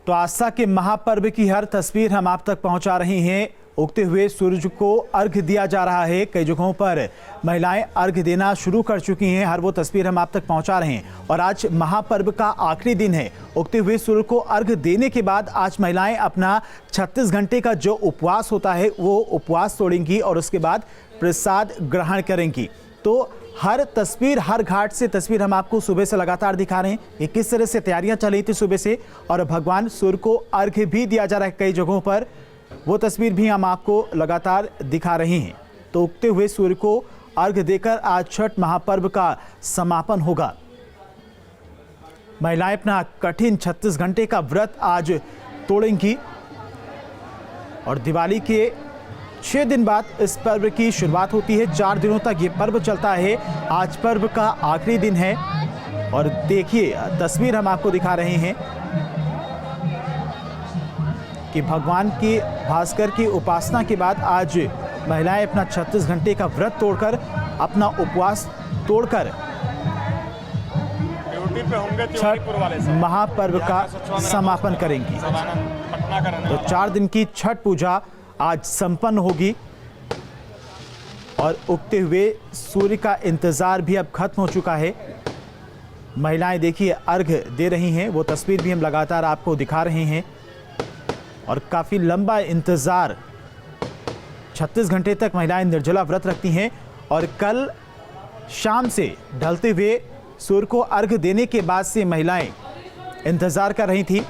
तो आस्था के महापर्व की हर तस्वीर हम आप तक पहुंचा रहे हैं। उगते हुए सूरज को अर्घ दिया जा रहा है। कई जगहों पर महिलाएं अर्घ देना शुरू कर चुकी हैं। हर वो तस्वीर हम आप तक पहुंचा रहे हैं। और आज महापर्व का आखिरी दिन है। उगते हुए सूर्य को अर्घ देने के बाद आज महिलाएं अपना 36 घंटे का जो उपवास होता है वो उपवास तोड़ेंगी और उसके बाद प्रसाद ग्रहण करेंगी। तो हर तस्वीर, हर घाट से तस्वीर हम आपको सुबह से लगातार दिखा रहे हैं कि किस तरह से तैयारियां चल रही थी सुबह से और भगवान सूर्य को अर्घ भी दिया जा रहा है कई जगहों पर। वो तस्वीर भी हम आपको लगातार दिखा रहे हैं। तो उगते हुए सूर्य को अर्घ देकर आज छठ महापर्व का समापन होगा। महिलाएं अपना कठिन 36 घंटे का व्रत आज तोड़ेंगी और दिवाली के 6 दिन बाद इस पर्व की शुरुआत होती है। 4 दिनों तक ये पर्व चलता है। आज पर्व का आखिरी दिन है और देखिए तस्वीर हम आपको दिखा रहे हैं कि भगवान की भास्कर की उपासना के बाद आज महिलाएं अपना 36 घंटे का व्रत तोड़कर, अपना उपवास तोड़कर छठ महापर्व का समापन करेंगी। तो 4 दिन की छठ पूजा आज संपन्न होगी और उगते हुए सूर्य का इंतजार भी अब खत्म हो चुका है। महिलाएं देखिए अर्घ दे रही हैं। वो तस्वीर भी हम लगातार आपको दिखा रहे हैं और काफी लंबा इंतजार, 36 घंटे तक महिलाएं निर्जला व्रत रखती हैं और कल शाम से ढलते हुए सूर्य को अर्घ देने के बाद से महिलाएं इंतजार कर रही थी।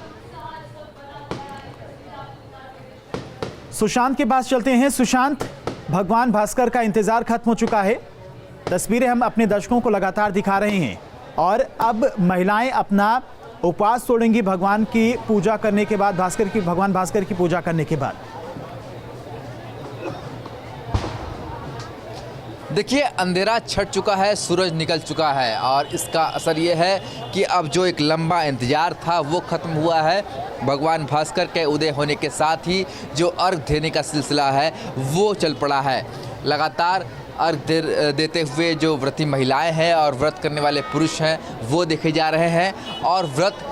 सुशांत के पास चलते हैं। सुशांत, भगवान भास्कर का इंतजार खत्म हो चुका है। तस्वीरें हम अपने दर्शकों को लगातार दिखा रहे हैं और अब महिलाएं अपना उपवास तोड़ेंगी भगवान की पूजा करने के बाद, भगवान भास्कर की पूजा करने के बाद। देखिए, अंधेरा छट चुका है, सूरज निकल चुका है और इसका असर ये है कि अब जो एक लंबा इंतजार था वो खत्म हुआ है। भगवान भास्कर के उदय होने के साथ ही जो अर्घ देने का सिलसिला है वो चल पड़ा है। लगातार अर्घ देते हुए जो व्रती महिलाएं हैं और व्रत करने वाले पुरुष हैं वो देखे जा रहे हैं और व्रत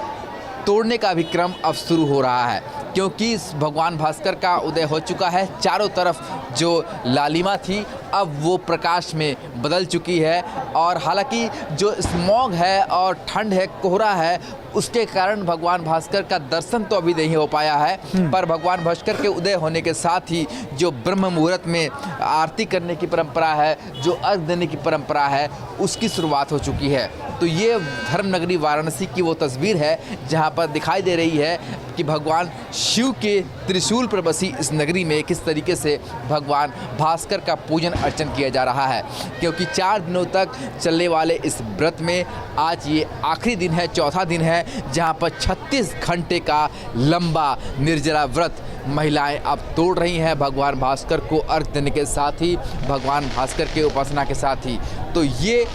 तोड़ने का भी क्रम अब शुरू हो रहा है, क्योंकि भगवान भास्कर का उदय हो चुका है। चारों तरफ जो लालिमा थी अब वो प्रकाश में बदल चुकी है और हालांकि जो स्मॉग है और ठंड है, कोहरा है, उसके कारण भगवान भास्कर का दर्शन तो अभी नहीं हो पाया है। पर भगवान भास्कर के उदय होने के साथ ही जो ब्रह्म मुहूर्त में आरती करने की परंपरा है, जो अर्घ देने की परंपरा है, उसकी शुरुआत हो चुकी है। तो ये धर्मनगरी वाराणसी की वो तस्वीर है जहाँ पर दिखाई दे रही है कि भगवान शिव के त्रिशूल पर बसी इस नगरी में किस तरीके से भगवान भास्कर का पूजन अर्चन किया जा रहा है, क्योंकि 4 दिनों तक चलने वाले इस व्रत में आज ये आखिरी दिन है, चौथा दिन है, जहां पर 36 घंटे का लंबा निर्जला व्रत महिलाएं अब तोड़ रही हैं भगवान भास्कर को अर्घ देने के साथ ही, भगवान भास्कर के उपासना के साथ ही। तो ये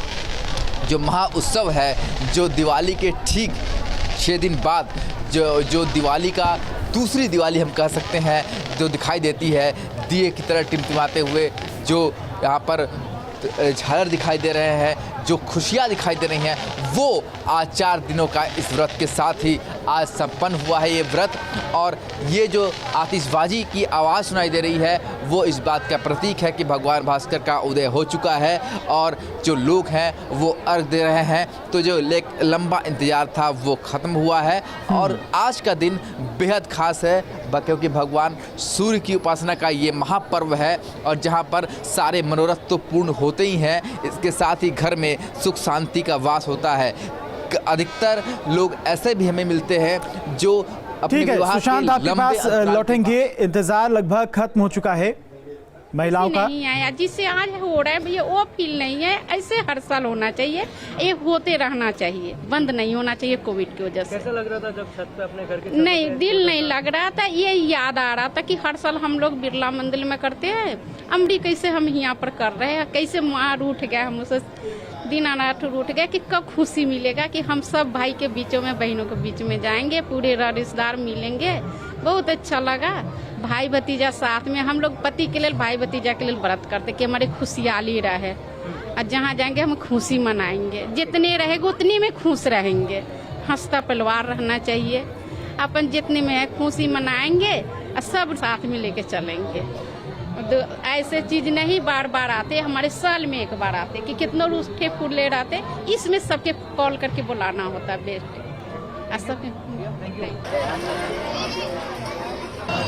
जो महा उत्सव है, जो दिवाली के ठीक 6 दिन बाद जो दिवाली का दूसरी दिवाली हम कह सकते हैं, जो दिखाई देती है दिए की तरह टिमटिमाते हुए, जो यहाँ पर झालर दिखाई दे रहे हैं, जो खुशियाँ दिखाई दे रही हैं, वो आज 4 दिनों का इस व्रत के साथ ही आज संपन्न हुआ है ये व्रत। और ये जो आतिशबाजी की आवाज़ सुनाई दे रही है वो इस बात का प्रतीक है कि भगवान भास्कर का उदय हो चुका है और जो लोग हैं वो अर्घ दे रहे हैं। तो जो लंबा इंतजार था वो ख़त्म हुआ है और आज का दिन बेहद ख़ास है, क्योंकि भगवान सूर्य की उपासना का ये महापर्व है और जहाँ पर सारे मनोरथ तो पूर्ण होते ही हैं, इसके साथ ही घर में सुख शांति का वास होता है। अधिकतर लोग ऐसे भी हमें मिलते हैं जो अपने विवाह सुशांत, आपके पास लौटेंगे। इंतजार लगभग खत्म हो चुका है महिलाओं का। नहीं आया जिससे आज हो रहा है भैया वो फील नहीं है। ऐसे हर साल होना चाहिए, ये होते रहना चाहिए, बंद नहीं होना चाहिए कोविड की वजह से। कैसा लग रहा था जब छत पे अपने घर के? नहीं, दिल नहीं लग रहा था। ये याद आ रहा था कि हर साल हम लोग बिरला मंदिर में करते हैं, अमरी कैसे हम यहाँ पर कर रहे हैं, कैसे माँ रूठ गया, हम उसे दीनानाथ रूठ गया कि कब खुशी मिलेगा कि हम सब भाई के बीचों में, बहनों के बीच में जाएंगे, पूरे रिश्तेदार मिलेंगे। बहुत अच्छा लगा। भाई भतीजा साथ में, हम लोग पति के लिए, भाई भतीजा के लिए व्रत करते कि हमारी खुशहाली रहे और जहाँ जाएंगे हम खुशी मनाएंगे। जितने रहेंगे उतने में खुश रहेंगे। हंसता परिवार रहना चाहिए। अपन जितने में है खुशी मनाएंगे और सब साथ में लेके चलेंगे। ऐसे चीज नहीं बार बार आते, हमारे साल में एक बार आते कि कितनों रूठे फूले रहते, इसमें सबके कॉल करके बुलाना होता है बेस्ट सब।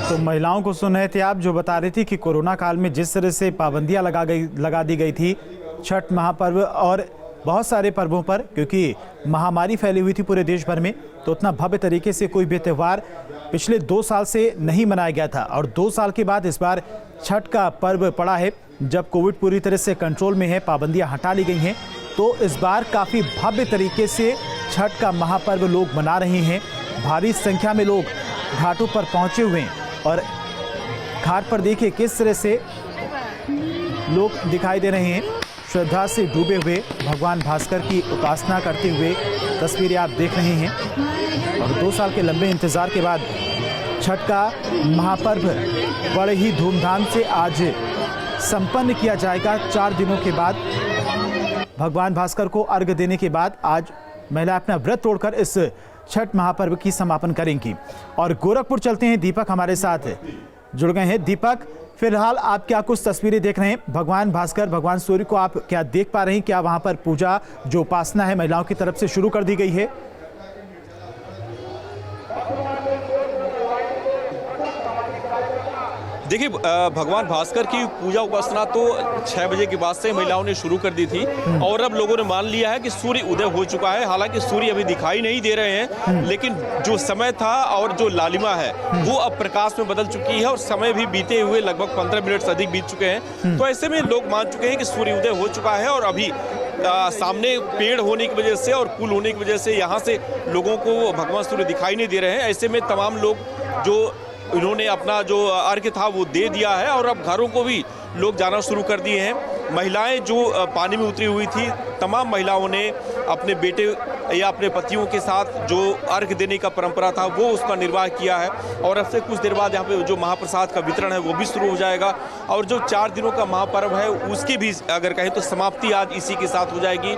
तो महिलाओं को सुन रहे थे आप, जो बता रही थी कि कोरोना काल में जिस तरह से पाबंदियां लगा दी गई थी छठ महापर्व और बहुत सारे पर्वों पर, क्योंकि महामारी फैली हुई थी पूरे देश भर में, तो उतना भव्य तरीके से कोई भी त्यौहार पिछले 2 साल से नहीं मनाया गया था। और 2 साल के बाद इस बार छठ का पर्व पड़ा है, जब कोविड पूरी तरह से कंट्रोल में है, पाबंदियां हटा ली गई हैं, तो इस बार काफ़ी भव्य तरीके से छठ का महापर्व लोग मना रहे हैं। भारी संख्या में लोग घाटों पर पहुंचे हुए हैं और घाट पर देखिए किस तरह से लोग दिखाई दे रहे हैं, श्रद्धा से डूबे हुए भगवान भास्कर की उपासना करते हुए तस्वीरें आप देख रहे हैं। और 2 साल के लंबे इंतजार के बाद छठ का महापर्व बड़े ही धूमधाम से आज संपन्न किया जाएगा। 4 दिनों के बाद भगवान भास्कर को अर्घ्य देने के बाद आज महिला अपना व्रत तोड़कर इस छठ महापर्व की समापन करेंगी। और गोरखपुर चलते हैं, दीपक हमारे साथ जुड़ गए हैं। दीपक, फिलहाल आप क्या कुछ तस्वीरें देख रहे हैं, भगवान भास्कर, भगवान सूर्य को आप क्या देख पा रहे हैं? क्या वहां पर पूजा जो उपासना है महिलाओं की तरफ से शुरू कर दी गई है? देखिए, भगवान भास्कर की पूजा उपासना तो 6 बजे के बाद से महिलाओं ने शुरू कर दी थी और अब लोगों ने मान लिया है कि सूर्य उदय हो चुका है। हालांकि सूर्य अभी दिखाई नहीं दे रहे हैं, लेकिन जो समय था और जो लालिमा है वो अब प्रकाश में बदल चुकी है और समय भी बीते हुए लगभग 15 मिनट से अधिक बीत चुके हैं। तो ऐसे में लोग मान चुके हैं कि सूर्य उदय हो चुका है और अभी सामने पेड़ होने की वजह से और पुल होने की वजह से यहाँ से लोगों को भगवान सूर्य दिखाई नहीं दे रहे हैं। ऐसे में तमाम लोग जो इन्होंने अपना जो अर्घ्य था वो दे दिया है और अब घरों को भी लोग जाना शुरू कर दिए हैं। महिलाएं जो पानी में उतरी हुई थी, तमाम महिलाओं ने अपने बेटे या अपने पतियों के साथ जो अर्घ्य देने का परंपरा था वो उसका निर्वाह किया है। और अब से कुछ देर बाद यहाँ पे जो महाप्रसाद का वितरण है वो भी शुरू हो जाएगा और जो 4 दिनों का महापर्व है उसकी भी अगर कहें तो समाप्ति आज इसी के साथ हो जाएगी।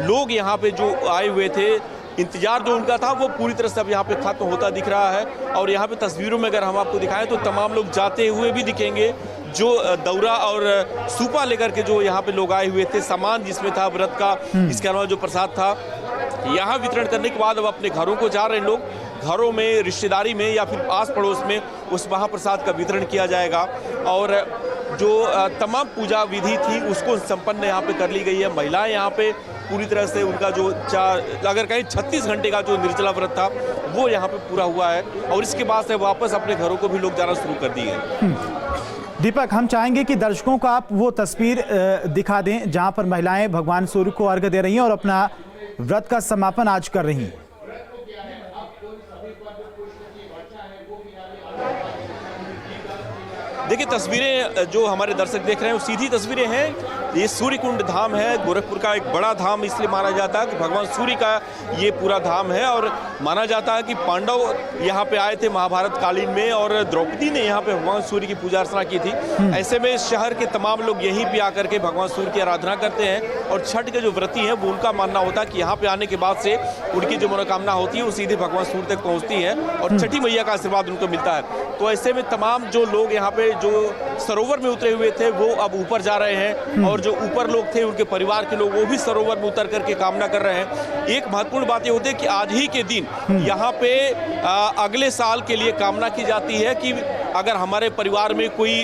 लोग यहाँ पे जो आए हुए थे, इंतजार जो उनका था वो पूरी तरह से अब यहाँ पे खत्म होता दिख रहा है। और यहाँ पे तस्वीरों में अगर हम आपको दिखाएं तो तमाम लोग जाते हुए भी दिखेंगे, जो दौरा और सूपा लेकर के जो यहाँ पे लोग आए हुए थे, सामान जिसमें था व्रत का, इसके अलावा जो प्रसाद था, यहाँ वितरण करने के बाद अब अपने घरों को जा रहे हैं लोग। घरों में, रिश्तेदारी में या फिर आस पड़ोस में उस महाप्रसाद का वितरण किया जाएगा। और जो तमाम पूजा विधि थी उसको संपन्न यहाँ पे कर ली गई है। महिलाएं यहाँ पे पूरी तरह से उनका जो अगर कहीं 36 घंटे का जो निर्जला व्रत था वो यहाँ पे पूरा हुआ है और इसके बाद से वापस अपने घरों को भी लोग जाना शुरू कर दिए हैं। दीपक, हम चाहेंगे कि दर्शकों को आप वो तस्वीर दिखा दें जहां पर महिलाएं भगवान सूर्य को अर्घ्य दे रही हैं और अपना व्रत का समापन आज कर रही हैं। देखिए, तस्वीरें जो हमारे दर्शक देख रहे हैं वो सीधी तस्वीरें हैं। ये सूर्य कुंड धाम है, गोरखपुर का एक बड़ा धाम इसलिए माना जाता है कि भगवान सूर्य का ये पूरा धाम है। और माना जाता है कि पांडव यहाँ पे आए थे महाभारत कालीन में और द्रौपदी ने यहाँ पे भगवान सूर्य की पूजा अर्चना की थी। ऐसे में शहर के तमाम लोग यहीं पे आकर के भगवान सूर्य की आराधना करते हैं और छठ के जो व्रती हैं वो उनका मानना होता है कि यहाँ पे आने के बाद से उनकी जो मनोकामना होती है वो सीधे भगवान सूर्य तक पहुँचती है और छठी मैया का आशीर्वाद उनको मिलता है। तो ऐसे में तमाम जो लोग यहाँ पे जो सरोवर में उतरे हुए थे वो अब ऊपर जा रहे हैं और जो ऊपर लोग थे उनके परिवार के लोग वो भी सरोवर में उतर करके कामना कर रहे हैं। एक महत्वपूर्ण बात ये होती है कि आज ही के दिन यहाँ पे अगले साल के लिए कामना की जाती है कि अगर हमारे परिवार में कोई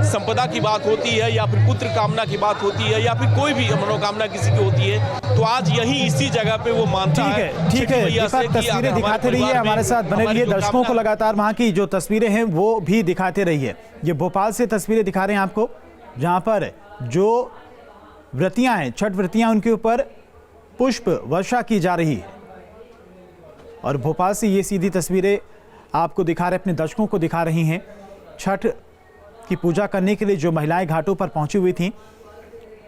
संपदा की बात होती है या फिर पुत्र कामना की बात होती है या फिर कोई भी मनोकामना किसी की होती है तो आज यही इसी जगह पे वो मानता है। ठीक है दीपक, तस्वीरें दिखाते रहिए, हमारे साथ बने रहिए, दर्शकों को लगातार वहां की जो तस्वीरें हैं वो भी दिखाते रहिए। ये भोपाल से तस्वीरें दिखा रहे हैं आपको, जहां पर जो व्रतियां हैं, छठ व्रतियां, उनके ऊपर पुष्प वर्षा की जा रही है। और भोपाल से ये सीधी तस्वीरें आपको दिखा रहे, अपने दर्शकों को दिखा रही हैं। छठ की पूजा करने के लिए जो महिलाएं घाटों पर पहुंची हुई थीं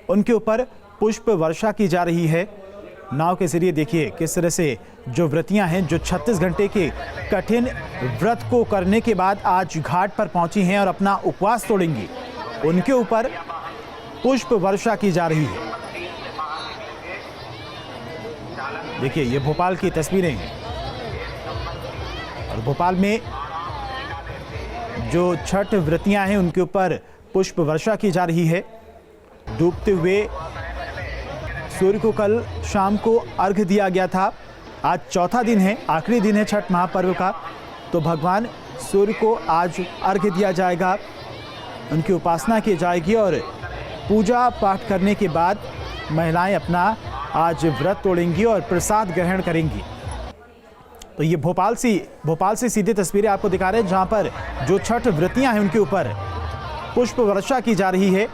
उनके ऊपर पुष्प वर्षा की जा रही है। नाव के जरिए देखिए किस तरह से जो व्रतियां हैं, जो 36 घंटे के कठिन व्रत को करने के बाद आज घाट पर पहुंची हैं और अपना उपवास तोड़ेंगी, उनके ऊपर पुष्प वर्षा की जा रही है। देखिए ये भोपाल की तस्वीरें हैं। और भोपाल में जो छठ व्रतियां हैं उनके ऊपर पुष्प वर्षा की जा रही है। डूबते हुए सूर्य को कल शाम को अर्घ दिया गया था। आज चौथा दिन है, आखिरी दिन है छठ महापर्व का, तो भगवान सूर्य को आज अर्घ दिया जाएगा, उनकी उपासना की जाएगी और पूजा पाठ करने के बाद महिलाएं अपना आज व्रत तोड़ेंगी और प्रसाद ग्रहण करेंगी। तो ये भोपाल से सीधी तस्वीरें आपको दिखा रहे हैं, जहां पर जो छठ व्रतियां हैं उनके ऊपर पुष्प वर्षा की जा रही है।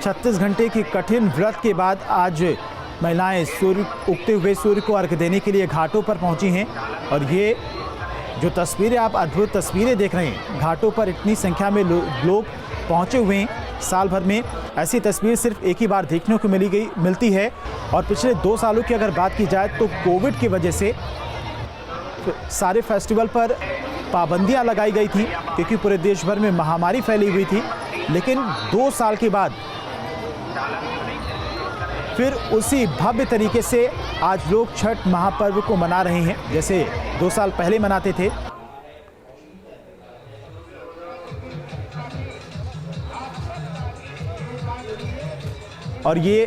36 घंटे की कठिन व्रत के बाद आज महिलाएं उगते हुए सूर्य को अर्घ देने के लिए घाटों पर पहुंची हैं। और ये जो तस्वीरें आप अद्भुत तस्वीरें देख रहे हैं, घाटों पर इतनी संख्या में लोग पहुंचे हुए हैं। साल भर में ऐसी तस्वीर सिर्फ एक ही बार देखने को मिलती है। और पिछले 2 सालों की अगर बात की जाए तो कोविड की वजह से सारे फेस्टिवल पर पाबंदियां लगाई गई थी, क्योंकि पूरे देश भर में महामारी फैली हुई थी। लेकिन 2 साल के बाद फिर उसी भव्य तरीके से आज लोग छठ महापर्व को मना रहे हैं, जैसे 2 साल पहले मनाते थे। और ये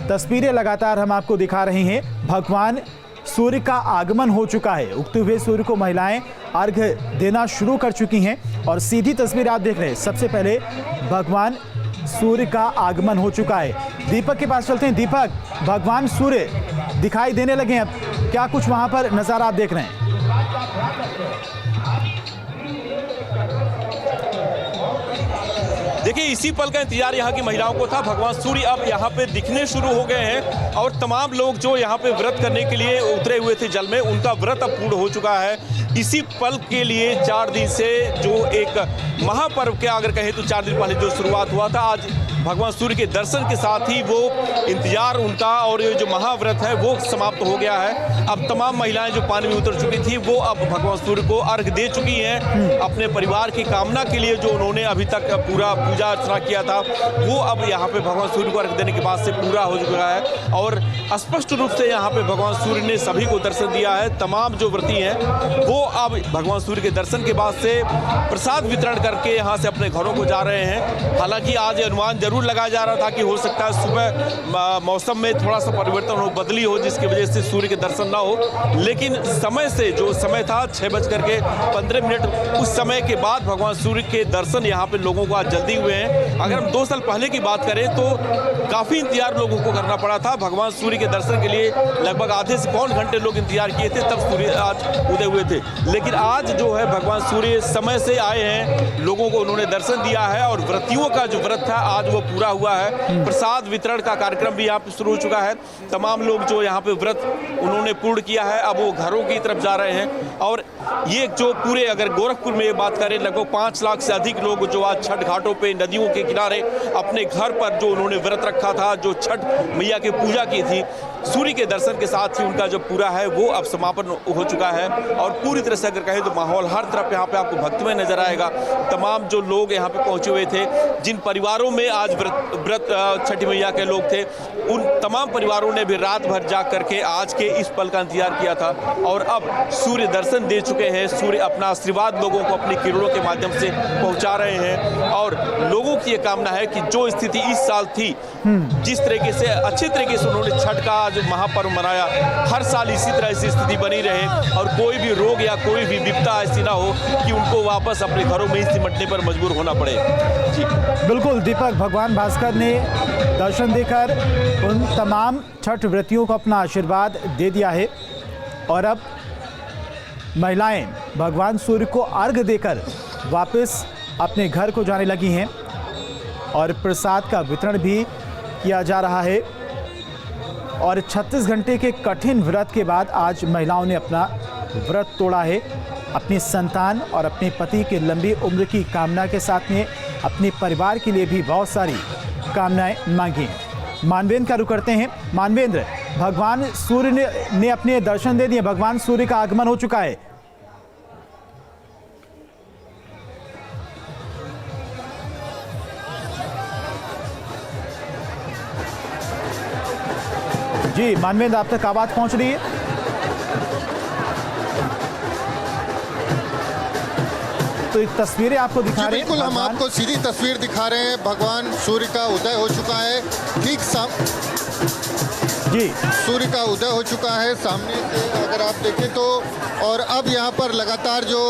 तस्वीरें लगातार हम आपको दिखा रहे हैं। भगवान सूर्य का आगमन हो चुका है। उगते हुए सूर्य को महिलाएं अर्घ देना शुरू कर चुकी हैं। और सीधी तस्वीर आप देख रहे हैं, सबसे पहले भगवान सूर्य का आगमन हो चुका है। दीपक के पास चलते हैं। दीपक, भगवान सूर्य दिखाई देने लगे हैं, अब क्या कुछ वहां पर नजारा आप देख रहे हैं? देखिए, इसी पल का इंतजार यहाँ की महिलाओं को था। भगवान सूर्य अब यहाँ पे दिखने शुरू हो गए हैं और तमाम लोग जो यहाँ पे व्रत करने के लिए उतरे हुए थे जल में, उनका व्रत अब पूर्ण हो चुका है। इसी पल के लिए 4 दिन से जो एक महापर्व के अगर कहें तो 4 दिन पहले जो शुरुआत हुआ था, आज भगवान सूर्य के दर्शन के साथ ही वो इंतजार उनका और ये जो महाव्रत है वो समाप्त हो गया है। अब तमाम महिलाएं जो पानी में उतर चुकी थी वो अब भगवान सूर्य को अर्घ दे चुकी हैं। अपने परिवार की कामना के लिए जो उन्होंने अभी तक पूरा पूजा अर्चना किया था वो अब यहाँ पे भगवान सूर्य को अर्घ देने के बाद से पूरा हो चुका है। और स्पष्ट रूप से यहाँ पे भगवान सूर्य ने सभी को दर्शन दिया है। तमाम जो व्रती हैं वो अब भगवान सूर्य के दर्शन के बाद से प्रसाद वितरण करके यहाँ से अपने घरों को जा रहे हैं। हालांकि आज अनुमान जरूर लगाया जा रहा था कि हो सकता है सुबह मौसम में थोड़ा सा परिवर्तन हो, बदली हो, जिसकी वजह से सूर्य के दर्शन ना हो। लेकिन समय से जो समय था 6:15 उस समय के बाद भगवान सूर्य के दर्शन यहाँ पे लोगों को आज जल्दी हुए हैं। अगर हम 2 साल पहले की बात करें तो काफी इंतजार लोगों को करना पड़ा था। भगवान सूर्य के दर्शन के लिए लगभग आधे से पौन घंटे लोग इंतजार किए थे, तब सूर्य आज उदय हुए थे। लेकिन आज जो है भगवान सूर्य समय से आए हैं, लोगों को उन्होंने दर्शन दिया है और व्रतियों का जो व्रत था आज वो पूरा हुआ है। प्रसाद वितरण का कार्यक्रम भी यहाँ पे शुरू हो चुका है। तमाम लोग जो यहाँ पे व्रत उन्होंने पूर्ण किया है अब वो घरों की तरफ जा रहे हैं। और ये जो पूरे अगर गोरखपुर में बात करें लगभग 5 लाख से अधिक लोग जो आज छठ घाटों पे नदियों के किनारे अपने घर पर जो उन्होंने व्रत रखा था, जो छठ मैया की पूजा की थी, सूर्य के दर्शन के साथ ही उनका जो पूरा है वो अब समापन हो चुका है। और पूरी तरह से अगर कहें तो माहौल हर तरफ यहाँ पे आपको भक्तिमय नजर आएगा। तमाम जो लोग यहाँ पे पहुंचे हुए थे, जिन परिवारों में आज व्रत छठी मैया के लोग थे, उन तमाम परिवारों ने भी रात भर जाग करके आज के इस पल का इंतजार किया था। और अब सूर्य दर्शन दे चुके हैं। सूर्य अपना आशीर्वाद लोगों को अपनी किरणों के माध्यम से पहुंचा रहे हैं। और लोगों की ये कामना है कि जो स्थिति इस साल थी, जिस तरीके से अच्छे तरीके से उन्होंने छठ का जो महापर्व मनाया, हर साल इसी तरह से स्थिति बनी रहे और कोई भी रोग या कोई भी विपदा ऐसी ना हो कि उनको वापस अपने घरों में ही सिमटने पर मजबूर होना पड़े। जी बिल्कुल दीपक, भगवान भास्कर ने दर्शन देकर उन तमाम छठ व्रतियों को अपना आशीर्वाद दे दिया है। और अब महिलाएं भगवान सूर्य को अर्घ देकर वापस अपने घर को जाने लगी हैं और प्रसाद का वितरण भी किया जा रहा है। और 36 घंटे के कठिन व्रत के बाद आज महिलाओं ने अपना व्रत तोड़ा है। अपनी संतान और अपने पति की लंबी उम्र की कामना के साथ में अपने परिवार के लिए भी बहुत सारी कामनाएं मांगी। मानवेंद्र का रुख करते हैं। मानवेंद्र, भगवान सूर्य ने अपने दर्शन दे दिए, भगवान सूर्य का आगमन हो चुका है। जी मानवेंद्र, आप तक आवाज पहुंच रही है? तो ये तस्वीरें आपको दिखा रहे हैं। बिल्कुल, हम आपको सीधी तस्वीर दिखा रहे हैं। भगवान सूर्य का उदय हो चुका है, ठीक जी सूर्य का उदय हो चुका है सामने से अगर आप देखें तो। और अब यहाँ पर लगातार जो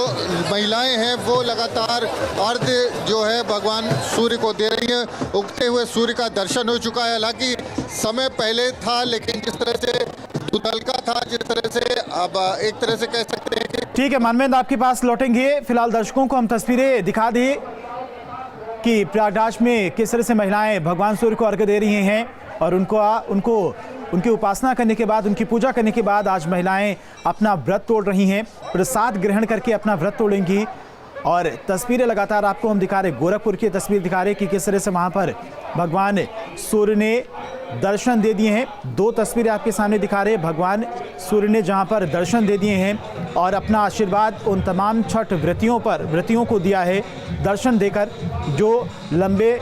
महिलाएं हैं वो लगातार अर्घ्य जो है भगवान सूर्य को दे रही हैं। उगते हुए सूर्य का दर्शन हो चुका है। हालांकि समय पहले था, लेकिन जिस तरह से दुतलका था, जिस तरह से अब एक तरह से कह सकते हैं कि ठीक है मानवेंद्र, आपके पास लौटेंगे। फिलहाल दर्शकों को हम तस्वीरें दिखा दें कि प्रयागराज में किस तरह से महिलाएं भगवान सूर्य को अर्घ्य दे रही हैं और उनको उनकी उपासना करने के बाद, उनकी पूजा करने के बाद आज महिलाएं अपना व्रत तोड़ रही हैं, प्रसाद ग्रहण करके अपना व्रत तोड़ेंगी। और तस्वीरें लगातार आपको हम दिखा रहे, गोरखपुर की तस्वीर दिखा रहे कि किस तरह से वहां पर भगवान सूर्य ने दर्शन दे दिए हैं। 2 तस्वीरें आपके सामने दिखा रहे, भगवान सूर्य ने जहां पर दर्शन दे दिए हैं और अपना आशीर्वाद उन तमाम छठ व्रतियों को दिया है, दर्शन देकर, जो लंबे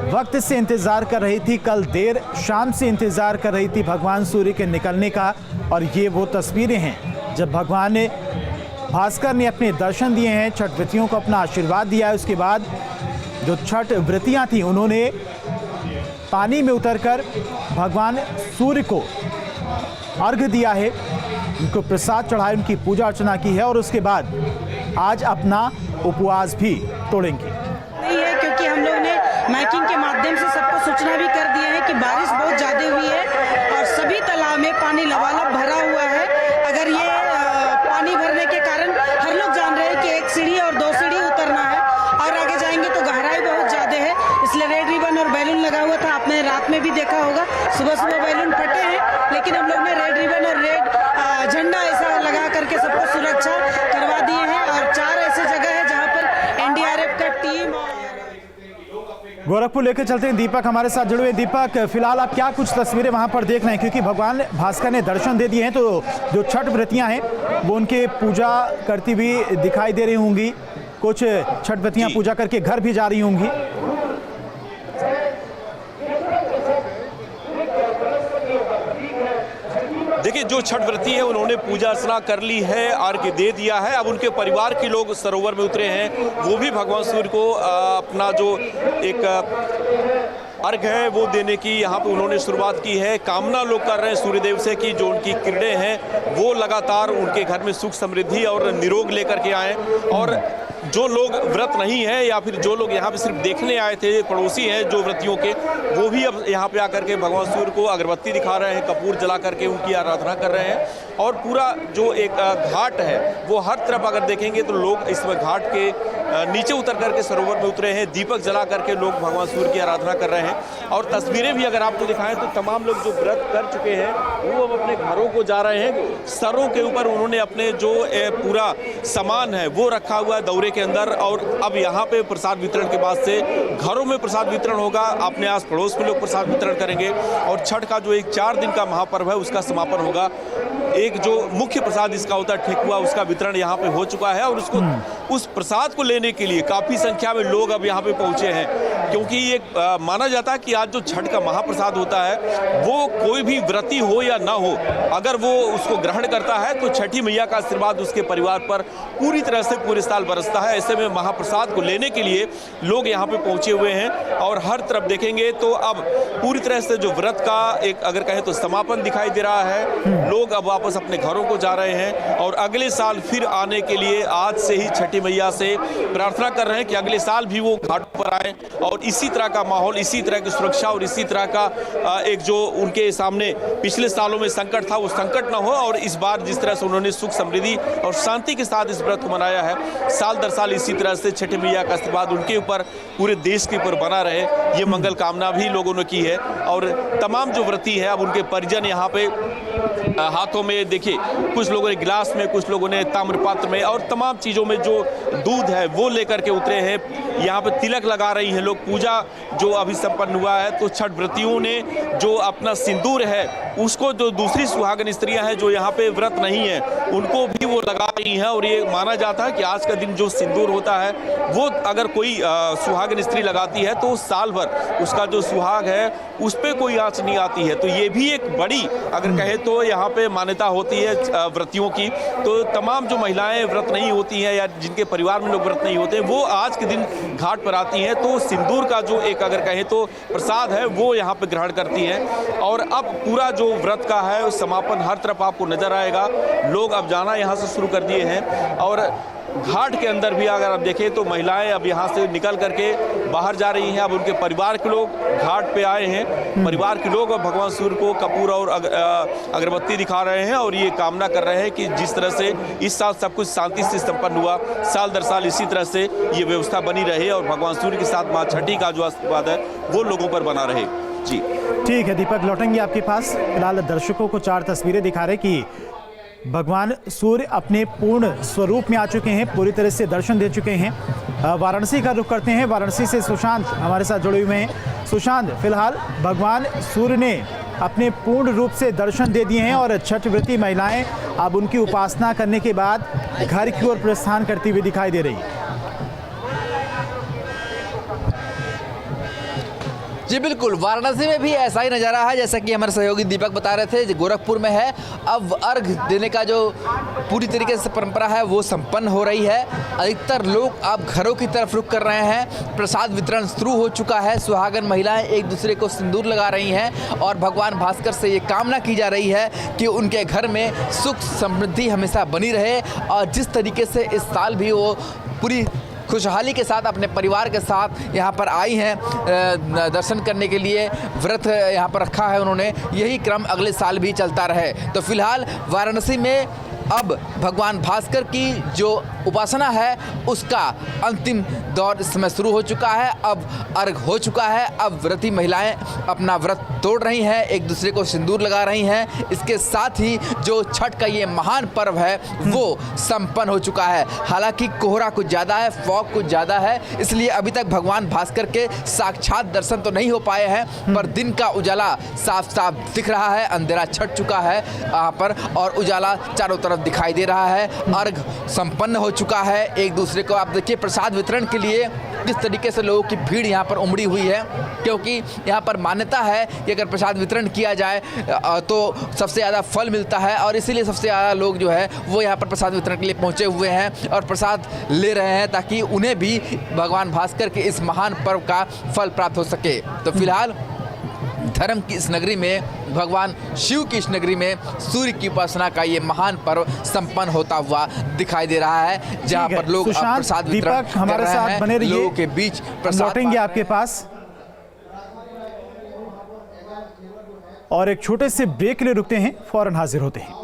वक्त से इंतजार कर रही थी, कल देर शाम से इंतजार कर रही थी भगवान सूर्य के निकलने का। और ये वो तस्वीरें हैं जब भगवान भास्कर ने अपने दर्शन दिए हैं, छठ व्रतियों को अपना आशीर्वाद दिया है। उसके बाद जो छठ व्रतियां थी उन्होंने पानी में उतरकर भगवान सूर्य को अर्घ्य दिया है, उनको प्रसाद चढ़ाए, उनकी पूजा अर्चना की है और उसके बाद आज अपना उपवास भी तोड़ेंगे। नहीं है क्योंकि हम लोग ने माइकिंग के माध्यम से सबको सूचना भी कर दिए है कि बारिश बहुत ज़्यादा हुई है और सभी तालाब में पानी लबालब भरा हुआ है। अगर ये पानी भरने के कारण हर लोग जान रहे हैं कि 1 सीढ़ी और 2 सीढ़ी उतरना है और आगे जाएंगे तो गहराई बहुत ज़्यादा है, इसलिए रेड रिबन और बैलून लगा हुआ था। आपने रात में भी देखा होगा, सुबह बैलून फटे हैं, लेकिन हम लोग ने रेड रिबन और रेड झंडा ऐसा लगा करके सबको सुरक्षा करवा दिए हैं। और 4 ऐसे जगह है जहाँ पर एनडीआरएफ का टीम गोरखपुर लेकर चलते हैं। दीपक हमारे साथ जुड़े हुए। दीपक, फिलहाल आप क्या कुछ तस्वीरें वहां पर देख रहे हैं, क्योंकि भगवान भास्कर ने दर्शन दे दिए हैं तो जो छठ व्रतियां हैं वो उनके पूजा करती हुई दिखाई दे रही होंगी, कुछ छठ व्रतियां पूजा करके घर भी जा रही होंगी। देखिए, जो छठ व्रती है उन्होंने पूजा अर्चना कर ली है, अर्घ्य दे दिया है। अब उनके परिवार के लोग सरोवर में उतरे हैं, वो भी भगवान सूर्य को अपना जो एक अर्घ है वो देने की यहाँ पे उन्होंने शुरुआत की है। कामना लोग कर रहे हैं सूर्यदेव से कि जो उनकी किरणें हैं वो लगातार उनके घर में सुख समृद्धि और निरोग लेकर के आए। और जो लोग व्रत नहीं है या फिर जो लोग यहाँ पे सिर्फ देखने आए थे, पड़ोसी हैं जो व्रतियों के, वो भी अब यहाँ पे आकर के भगवान सूर्य को अगरबत्ती दिखा रहे हैं, कपूर जला करके उनकी आराधना कर रहे हैं। और पूरा जो एक घाट है वो हर तरफ अगर देखेंगे तो लोग इस घाट के नीचे उतर करके सरोवर में उतरे हैं, दीपक जला करके लोग भगवान सूर्य की आराधना कर रहे हैं। और तस्वीरें भी अगर आपको दिखाएं तो तमाम लोग जो व्रत कर चुके हैं वो अब अपने घरों को जा रहे हैं। सरों के ऊपर उन्होंने अपने जो पूरा सामान है वो रखा हुआ है दौरे के अंदर। और अब यहाँ पे प्रसाद वितरण के बाद से घरों में प्रसाद वितरण होगा, अपने आस पड़ोस में लोग प्रसाद वितरण करेंगे। और छठ का जो एक 4 दिन का महापर्व है उसका समापन होगा। एक जो मुख्य प्रसाद इसका होता है ठेकुआ, उसका वितरण यहाँ पे हो चुका है। और उसको उस प्रसाद को लेने के लिए काफ़ी संख्या में लोग अब यहाँ पे पहुँचे हैं, क्योंकि ये माना जाता है कि आज जो छठ का महाप्रसाद होता है वो कोई भी व्रती हो या ना हो, अगर वो उसको ग्रहण करता है तो छठी मैया का आशीर्वाद उसके परिवार पर पूरी तरह से पूरे साल बरसता है। ऐसे में महाप्रसाद को लेने के लिए लोग यहाँ पे पहुँचे हुए हैं। और हर तरफ देखेंगे तो अब पूरी तरह से जो व्रत का एक अगर कहें तो समापन दिखाई दे रहा है। लोग अब वापस अपने घरों को जा रहे हैं और अगले साल फिर आने के लिए आज से ही छठी मैया से प्रार्थना कर रहे हैं कि अगले साल भी वो घाटों पर आए और इसी तरह का माहौल, इसी तरह की सुरक्षा और इसी तरह का एक जो उनके सामने पिछले सालों में संकट था वो संकट ना हो। और इस बार जिस तरह से उन्होंने सुख समृद्धि और शांति के साथ इस व्रत को मनाया है, साल दर साल इसी तरह से छठी मैया का आशीर्वाद उनके ऊपर, पूरे देश के ऊपर बना रहे, ये मंगल कामना भी लोगों ने की है। और तमाम जो व्रती है अब उनके परिजन यहाँ पे हाथों में देखिए, कुछ लोगों ने गिलास में, कुछ लोगों ने ताम्रपात्र में और तमाम चीज़ों में जो दूध है वो लेकर के उतरे हैं। यहाँ पे तिलक लगा रही हैं लोग। पूजा जो अभी संपन्न हुआ है तो छठ व्रतियों ने जो अपना सिंदूर है उसको, जो दूसरी सुहागन स्त्रियां हैं जो यहाँ पे व्रत नहीं है उनको भी वो लगा रही हैं। और ये माना जाता है कि आज का दिन जो सिंदूर होता है वो अगर कोई सुहागन स्त्री लगाती है तो साल भर उसका जो सुहाग है उस पर कोई आँच नहीं आती है। तो ये भी एक बड़ी अगर कहे तो यहाँ पे मान्यता होती है व्रतियों की, तो तमाम जो महिलाएं व्रत नहीं होती हैं या जिनके परिवार में लोग व्रत नहीं होते, वो आज के दिन घाट पर आती हैं तो सिंदूर का जो एक अगर कहें तो प्रसाद है वो यहाँ पे ग्रहण करती हैं। और अब पूरा जो व्रत का है उस समापन हर तरफ आपको नजर आएगा। लोग अब जाना यहाँ से शुरू कर दिए हैं और घाट के अंदर भी अगर आप देखें तो महिलाएं अब यहाँ से निकल करके बाहर जा रही हैं। अब उनके परिवार के लोग घाट पे आए हैं, परिवार के लोग भगवान सूर्य को कपूर और अगरबत्ती दिखा रहे हैं और ये कामना कर रहे हैं कि जिस तरह से इस साल सब कुछ शांति से संपन्न हुआ, साल दर साल इसी तरह से ये व्यवस्था बनी रहे और भगवान सूर्य के साथ माँ छठी का जो आशीर्वाद है वो लोगों पर बना रहे। जी ठीक है दीपक, लौटेंगे आपके पास। फिलहाल दर्शकों को 4 तस्वीरें दिखा रहे कि भगवान सूर्य अपने पूर्ण स्वरूप में आ चुके हैं, पूरी तरह से दर्शन दे चुके हैं। वाराणसी का रुख करते हैं, वाराणसी से सुशांत हमारे साथ जुड़े हुए हैं। सुशांत, फिलहाल भगवान सूर्य ने अपने पूर्ण रूप से दर्शन दे दिए हैं और छठ व्रती महिलाएं अब उनकी उपासना करने के बाद घर की ओर प्रस्थान करती हुई दिखाई दे रही है। जी बिल्कुल, वाराणसी में भी ऐसा ही नज़ारा है जैसा कि हमारे सहयोगी दीपक बता रहे थे। गोरखपुर में है, अब अर्घ देने का जो पूरी तरीके से परंपरा है वो संपन्न हो रही है। अधिकतर लोग अब घरों की तरफ रुख कर रहे हैं। प्रसाद वितरण शुरू हो चुका है। सुहागन महिलाएं एक दूसरे को सिंदूर लगा रही हैं और भगवान भास्कर से ये कामना की जा रही है कि उनके घर में सुख समृद्धि हमेशा बनी रहे और जिस तरीके से इस साल भी वो पूरी खुशहाली के साथ अपने परिवार के साथ यहाँ पर आई हैं दर्शन करने के लिए, व्रत यहाँ पर रखा है उन्होंने, यही क्रम अगले साल भी चलता रहे। तो फिलहाल वाराणसी में अब भगवान भास्कर की जो उपासना है उसका अंतिम दौर इस समय शुरू हो चुका है। अब अर्घ हो चुका है, अब व्रती महिलाएं अपना व्रत तोड़ रही हैं, एक दूसरे को सिंदूर लगा रही हैं। इसके साथ ही जो छठ का ये महान पर्व है वो संपन्न हो चुका है। हालांकि कोहरा कुछ ज़्यादा है, फॉग कुछ ज़्यादा है, इसलिए अभी तक भगवान भास्कर के साक्षात दर्शन तो नहीं हो पाए हैं, पर दिन का उजाला साफ साफ दिख रहा है। अंधेरा छट चुका है यहाँ पर और उजाला चारों तरफ दिखाई दे रहा है। अर्घ संपन्न हो चुका है। एक दूसरे को आप देखिए प्रसाद वितरण के लिए किस तरीके से लोगों की भीड़ यहाँ पर उमड़ी हुई है, क्योंकि यहाँ पर मान्यता है कि अगर प्रसाद वितरण किया जाए तो सबसे ज़्यादा फल मिलता है और इसीलिए सबसे ज़्यादा लोग जो है वो यहाँ पर प्रसाद वितरण के लिए पहुँचे हुए हैं और प्रसाद ले रहे हैं ताकि उन्हें भी भगवान भास्कर के इस महान पर्व का फल प्राप्त हो सके। तो फिलहाल धर्म की इस नगरी में, भगवान शिव की इस नगरी में सूर्य की उपासना का ये महान पर्व संपन्न होता हुआ दिखाई दे रहा है, जहां पर लोग अब प्रसाद वितरण हमारे साथ बने रहिए, लोगों के बीच प्रसाद लौटेंगे आपके पास और एक छोटे से ब्रेक के लिए रुकते हैं, फौरन हाजिर होते हैं।